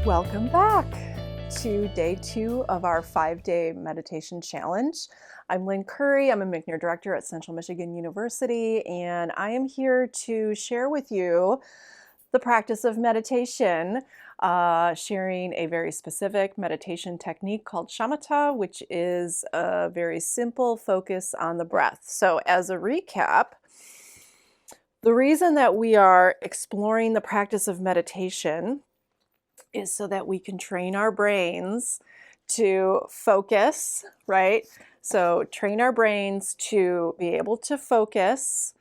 Welcome back to day 2 of our 5-day meditation challenge. I'm Lynn Curry. I'm a McNair director at Central Michigan University, and I am here to share with you the practice of meditation, sharing a very specific meditation technique called shamatha, which is a very simple focus on the breath. So as a recap, the reason that we are exploring the practice of meditation is so that we can train our brains to focus, right? So train our brains to be able to focus.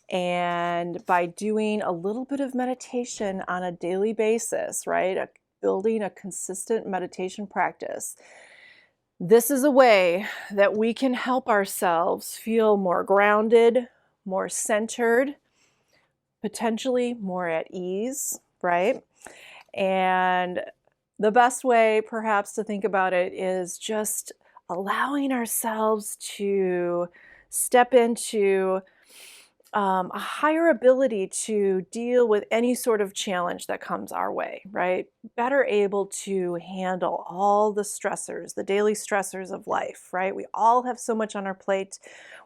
And by doing a little bit of meditation on a daily basis, right? Building a consistent meditation practice. This is a way that we can help ourselves feel more grounded, more centered, potentially more at ease, right? And the best way perhaps to think about it is just allowing ourselves to step into a higher ability to deal with any sort of challenge that comes our way, right? Better able to handle all the stressors, the daily stressors of life, right? We all have so much on our plate.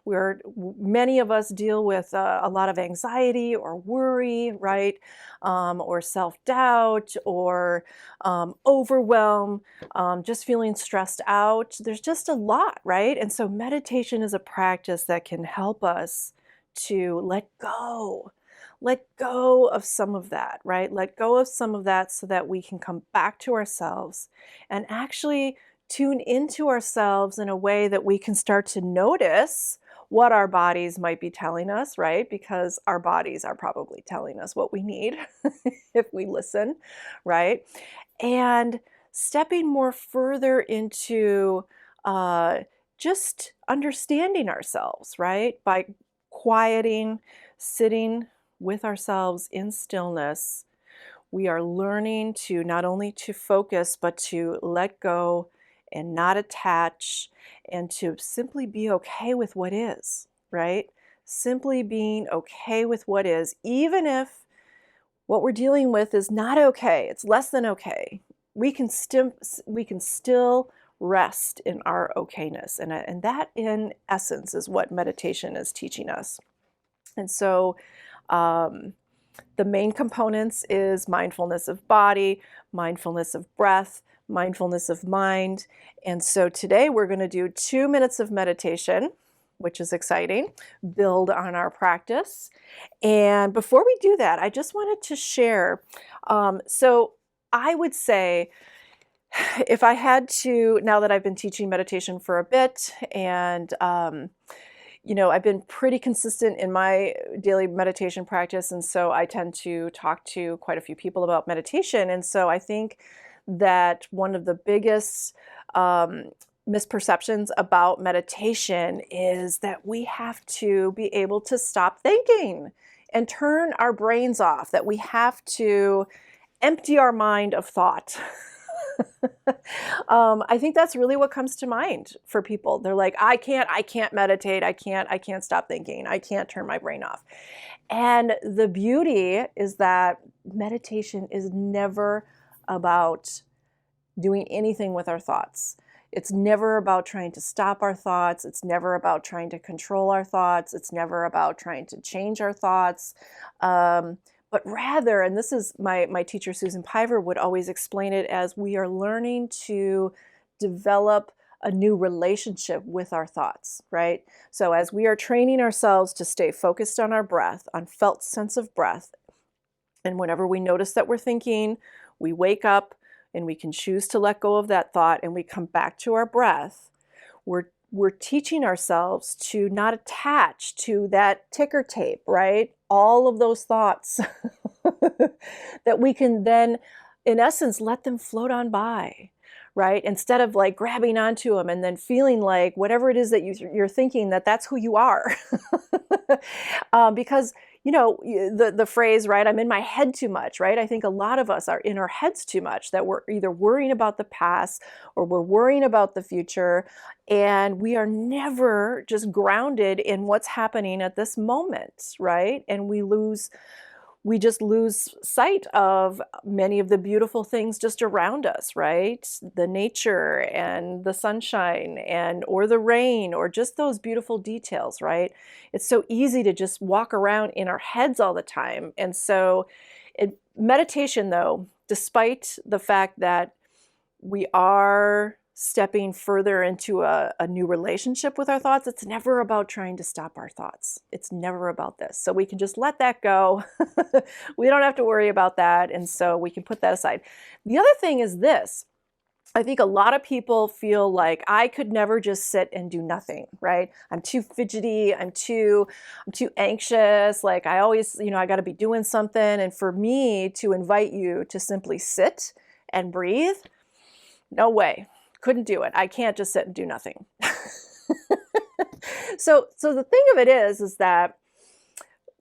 Many of us deal with a lot of anxiety or worry, right? Or self-doubt or overwhelm, just feeling stressed out. There's just a lot, right? And so meditation is a practice that can help us to let go of some of that, right? Let go of some of that so that we can come back to ourselves and actually tune into ourselves in a way that we can start to notice what our bodies might be telling us, right? Because our bodies are probably telling us what we need if we listen, right? And stepping more further into just understanding ourselves, right? By quieting, sitting with ourselves in stillness, we are learning to not only to focus, but to let go and not attach and to simply be okay with what is, right? Simply being okay with what is, even if what we're dealing with is not okay, it's less than okay. We can still rest in our okayness. And that, in essence, is what meditation is teaching us. And so the main components is mindfulness of body, mindfulness of breath, mindfulness of mind. And so today we're going to do 2 minutes of meditation, which is exciting, build on our practice. And before we do that, I just wanted to share, so I would say, if I had to, now that I've been teaching meditation for a bit and, I've been pretty consistent in my daily meditation practice. And so I tend to talk to quite a few people about meditation. And so I think that one of the biggest misperceptions about meditation is that we have to be able to stop thinking and turn our brains off, that we have to empty our mind of thought. I think that's really what comes to mind for people. They're like, I can't meditate. I can't stop thinking. I can't turn my brain off. And the beauty is that meditation is never about doing anything with our thoughts. It's never about trying to stop our thoughts. It's never about trying to control our thoughts. It's never about trying to change our thoughts. But rather, and this is my teacher, Susan Piver, would always explain it as we are learning to develop a new relationship with our thoughts, right? So as we are training ourselves to stay focused on our breath, on felt sense of breath, and whenever we notice that we're thinking, we wake up and we can choose to let go of that thought and we come back to our breath, we're teaching ourselves to not attach to that ticker tape, right? All of those thoughts that we can then, in essence, let them float on by, right? Instead of like grabbing onto them and then feeling like whatever it is that you're thinking, that's who you are. Because the phrase, right, I'm in my head too much, right? I think a lot of us are in our heads too much, that we're either worrying about the past or we're worrying about the future, and we are never just grounded in what's happening at this moment, right? And we lose we just lose sight of many of the beautiful things just around us, right? The nature and the sunshine and or the rain or just those beautiful details, right? It's so easy to just walk around in our heads all the time. And so meditation though, despite the fact that we are stepping further into a new relationship with our thoughts, it's never about trying to stop our thoughts. It's never about this. So we can just let that go. We don't have to worry about that. And so we can put that aside. The other thing is this. I think a lot of people feel like I could never just sit and do nothing, right? I'm too fidgety, I'm too anxious, like I always, I got to be doing something. And for me to invite you to simply sit and breathe, no way. Couldn't do it. I can't just sit and do nothing. So the thing of it is that,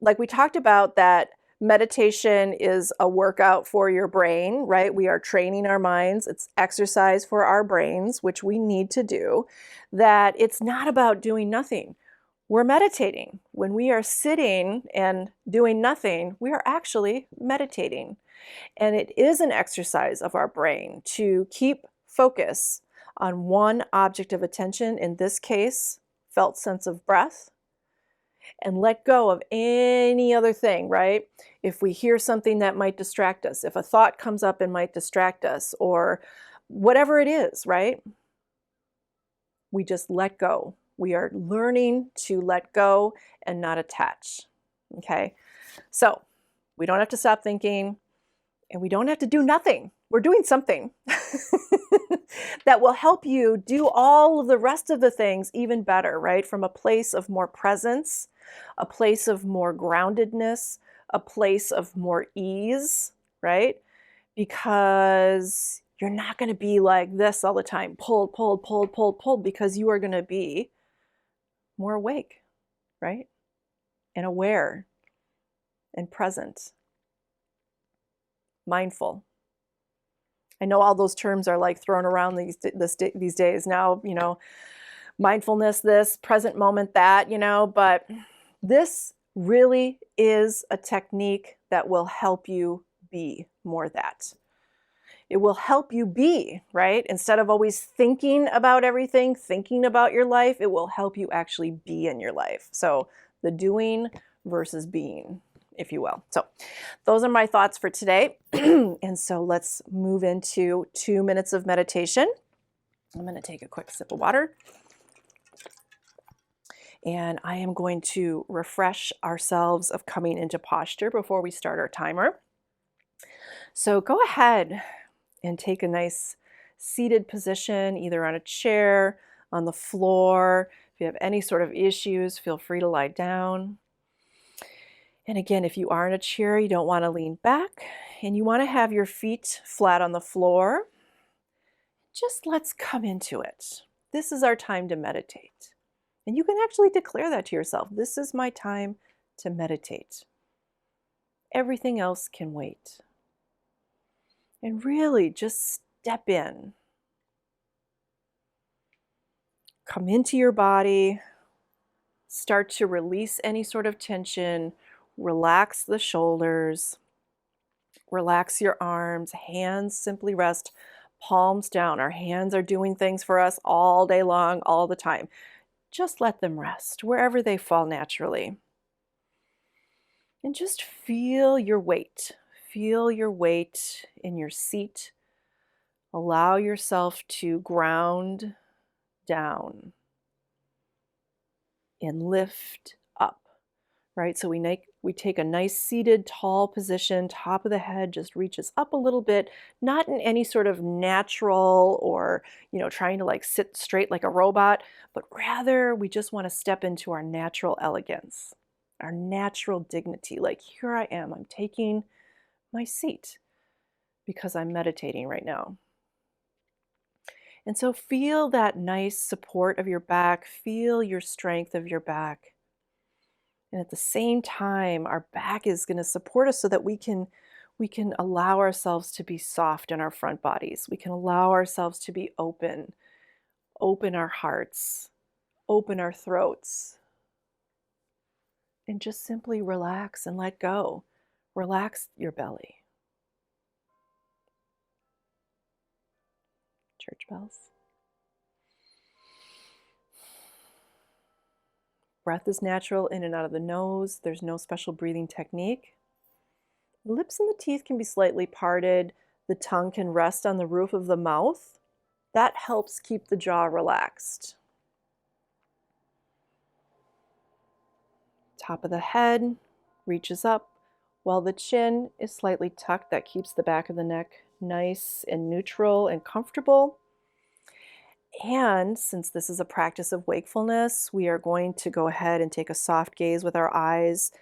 like we talked about, that meditation is a workout for your brain, right? We are training our minds. It's exercise for our brains, which we need to do. That it's not about doing nothing. We're meditating. When we are sitting and doing nothing, we are actually meditating. And it is an exercise of our brain to keep focus on one object of attention, in this case, felt sense of breath, and let go of any other thing, right? If we hear something that might distract us, if a thought comes up and might distract us, or whatever it is, right? We just let go. We are learning to let go and not attach, okay? So we don't have to stop thinking, and we don't have to do nothing. We're doing something that will help you do all of the rest of the things even better, right? From a place of more presence, a place of more groundedness, a place of more ease, right? Because you're not going to be like this all the time, pulled, pulled, pulled, pulled, pulled, because you are going to be more awake, right? And aware and present, mindful. I know all those terms are like thrown around these days now, mindfulness, this, present moment, that, but this really is a technique that will help you be more that. It will help you be, right? Instead of always thinking about everything, thinking about your life, it will help you actually be in your life. So the doing versus being, if you will. So those are my thoughts for today. And so let's move into 2 minutes of meditation. I'm going to take a quick sip of water. And I am going to refresh ourselves of coming into posture before we start our timer. So go ahead and take a nice seated position, either on a chair, on the floor. If you have any sort of issues, feel free to lie down. And again, if you are in a chair, you don't want to lean back, and you want to have your feet flat on the floor. Just let's come into it. This is our time to meditate. And you can actually declare that to yourself. This is my time to meditate. Everything else can wait. And really just step in. Come into your body. Start to release any sort of tension. Relax the shoulders. Relax your arms. Hands simply rest, palms down. Our hands are doing things for us all day long, all the time. Just let them rest wherever they fall naturally. And just feel your weight. Feel your weight in your seat. Allow yourself to ground down and lift up, right? So we take a nice seated, tall position, top of the head just reaches up a little bit, not in any sort of natural or, trying to like sit straight like a robot, but rather we just want to step into our natural elegance, our natural dignity. Like, here I am, I'm taking my seat because I'm meditating right now. And so feel that nice support of your back, feel your strength of your back. And at the same time, our back is going to support us so that we can allow ourselves to be soft in our front bodies. We can allow ourselves to be open our hearts, open our throats, and just simply relax and let go. Relax your belly. Church bells. Breath is natural in and out of the nose. There's no special breathing technique. The lips and the teeth can be slightly parted. The tongue can rest on the roof of the mouth. That helps keep the jaw relaxed. Top of the head reaches up while the chin is slightly tucked. That keeps the back of the neck nice and neutral and comfortable. And since this is a practice of wakefulness, we are going to go ahead and take a soft gaze with our eyes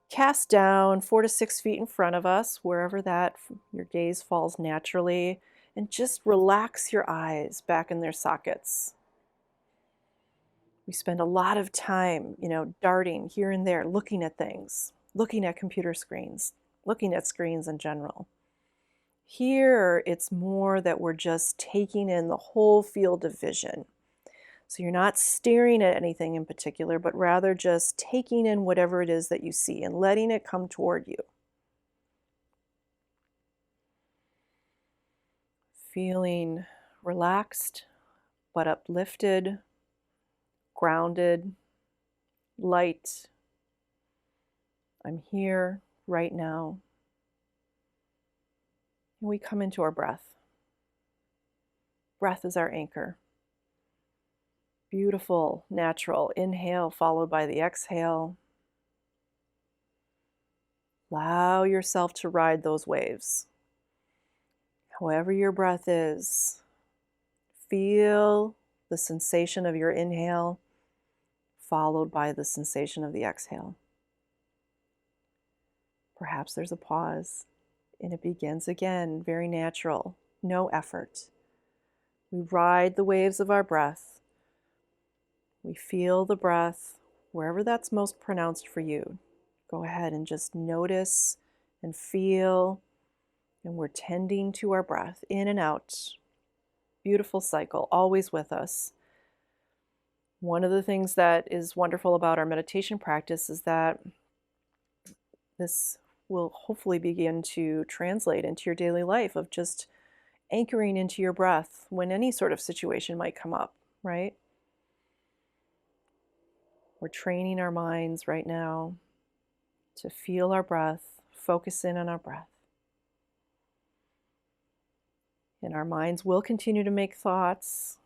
cast down 4 to 6 feet in front of us, wherever that your gaze falls naturally, and just relax your eyes back in their sockets. We spend a lot of time, darting here and there, looking at things, looking at computer screens, looking at screens in general. Here, it's more that we're just taking in the whole field of vision. So you're not staring at anything in particular, but rather just taking in whatever it is that you see and letting it come toward you. Feeling relaxed, but uplifted, grounded, light. I'm here right now. And we come into our breath. Breath is our anchor. Beautiful, natural inhale followed by the exhale. Allow yourself to ride those waves. However your breath is, feel the sensation of your inhale followed by the sensation of the exhale. Perhaps there's a pause and it begins again, very natural, no effort. We ride the waves of our breath. We feel the breath wherever that's most pronounced for you. Go ahead and just notice and feel, and we're tending to our breath in and out. Beautiful cycle, always with us. One of the things that is wonderful about our meditation practice is that this will hopefully begin to translate into your daily life of just anchoring into your breath when any sort of situation might come up, right? We're training our minds right now to feel our breath, focus in on our breath. And our minds will continue to make thoughts.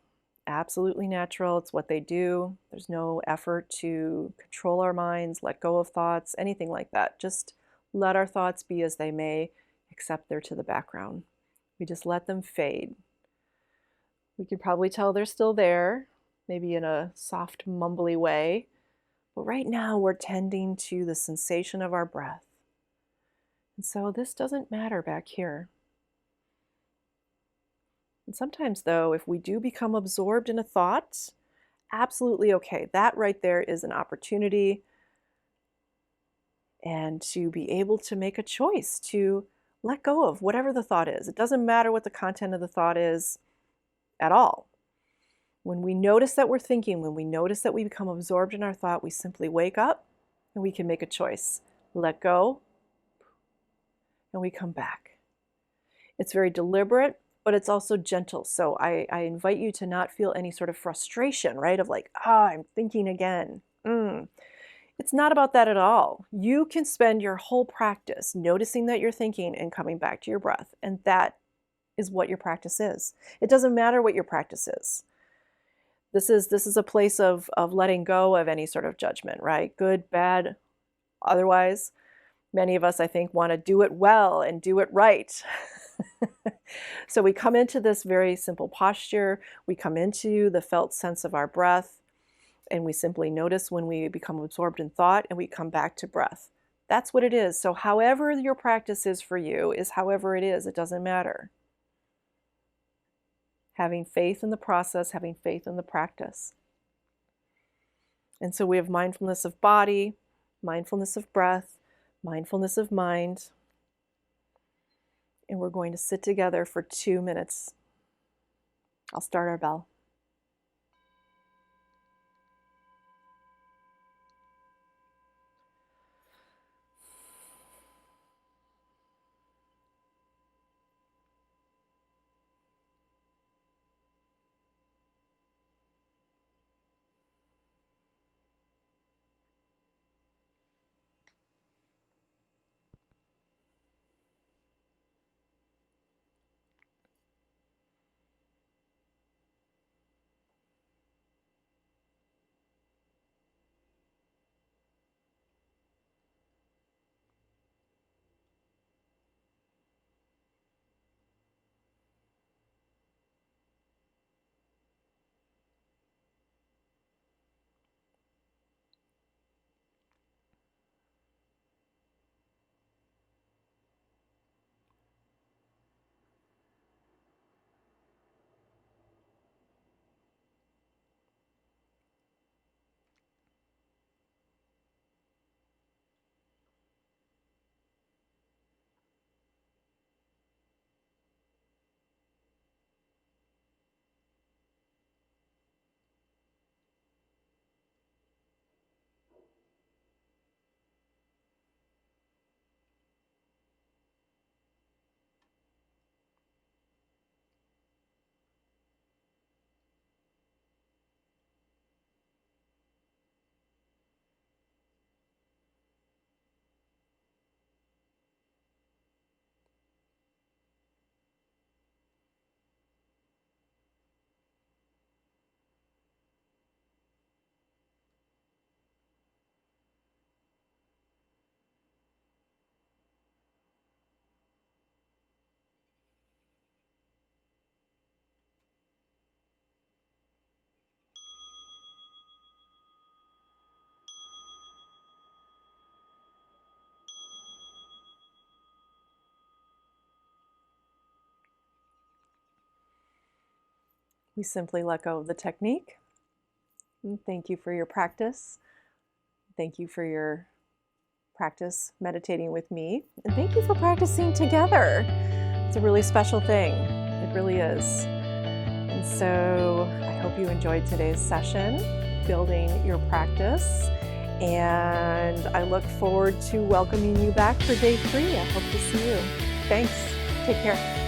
Absolutely natural. It's what they do. There's no effort to control our minds, let go of thoughts, anything like that. Just let our thoughts be as they may, except they're to the background. We just let them fade. We could probably tell they're still there, maybe in a soft, mumbly way. But right now we're tending to the sensation of our breath. And so this doesn't matter back here. And sometimes, though, if we do become absorbed in a thought, absolutely okay. That right there is an opportunity and to be able to make a choice to let go of whatever the thought is. It doesn't matter what the content of the thought is at all. When we notice that we're thinking, when we notice that we become absorbed in our thought, we simply wake up and we can make a choice. Let go, and we come back. It's very deliberate, but it's also gentle. So I invite you to not feel any sort of frustration, right? Of like, I'm thinking again. It's not about that at all. You can spend your whole practice noticing that you're thinking and coming back to your breath. And that is what your practice is. It doesn't matter what your practice is. This is a place of letting go of any sort of judgment, right? Good, bad, otherwise. Many of us, I think, want to do it well and do it right. So we come into this very simple posture. We come into the felt sense of our breath, and we simply notice when we become absorbed in thought, and we come back to breath. That's what it is. So however your practice is for you is however it is. It doesn't matter. Having faith in the process, having faith in the practice. And so we have mindfulness of body, mindfulness of breath, mindfulness of mind. And we're going to sit together for 2 minutes. I'll start our bell. We simply let go of the technique. And thank you for your practice. Thank you for your practice meditating with me. And thank you for practicing together. It's a really special thing. It really is. And so I hope you enjoyed today's session, building your practice. And I look forward to welcoming you back for day 3. I hope to see you. Thanks. Take care.